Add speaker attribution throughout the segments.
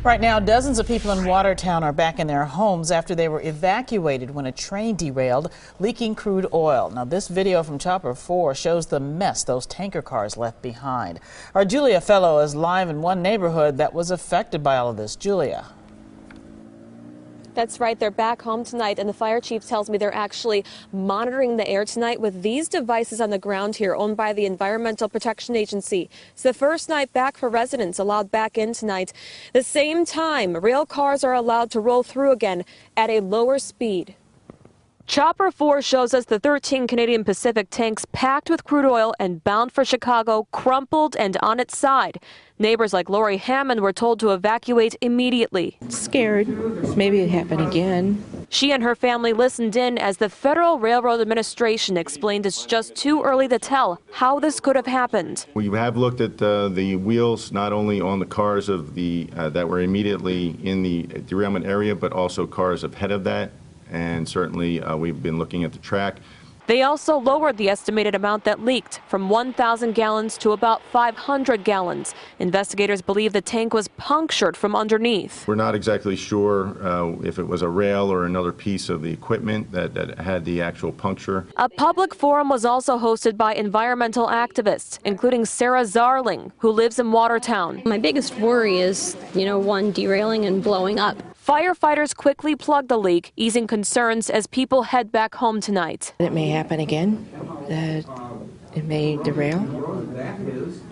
Speaker 1: Right now, dozens of people in Watertown are back in their homes after they were evacuated when a train derailed, leaking crude oil. Now, this video from Chopper 4 shows the mess those tanker cars left behind. Our Julia Fellow is live in one neighborhood that was affected by all of this. Julia.
Speaker 2: That's right. They're back home tonight, and the fire chief tells me they're actually monitoring the air tonight with these devices on the ground here, owned by the Environmental Protection Agency. It's the first night back for residents allowed back in tonight. The same time, rail cars are allowed to roll through again at a lower speed. Chopper 4 shows us the 13 Canadian Pacific tanks packed with crude oil and bound for Chicago, crumpled and on its side. Neighbors like Lori Hammond were told to evacuate immediately.
Speaker 3: Scared. Maybe it happened again.
Speaker 2: She and her family listened in as the Federal Railroad Administration explained it's just too early to tell how this could have happened.
Speaker 4: We have looked at the wheels, not only on the cars of the that were immediately in the derailment area, but also cars ahead of that. And certainly we've been looking at the track.
Speaker 2: They also lowered the estimated amount that leaked from 1,000 gallons to about 500 gallons. Investigators believe the tank was punctured from underneath.
Speaker 4: We're not exactly sure if it was a rail or another piece of the equipment that had the actual puncture.
Speaker 2: A public forum was also hosted by environmental activists, including Sarah Zarling, who lives in Watertown.
Speaker 5: My biggest worry is, one derailing and blowing up.
Speaker 2: Firefighters quickly plugged the leak, easing concerns as people head back home tonight.
Speaker 3: It may happen again. It may derail.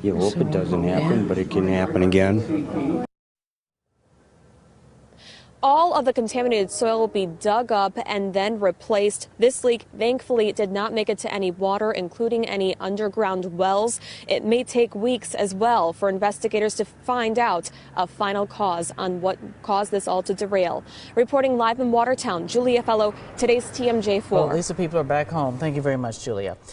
Speaker 6: You hope it doesn't happen, but it can happen again.
Speaker 2: All of the contaminated soil will be dug up and then replaced. This leak, thankfully, did not make it to any water, including any underground wells. It may take weeks as well for investigators to find out a final cause on what caused this all to derail. Reporting live in Watertown, Julia Fellow, today's TMJ4.
Speaker 1: Well, at least the people are back home. Thank you very much, Julia.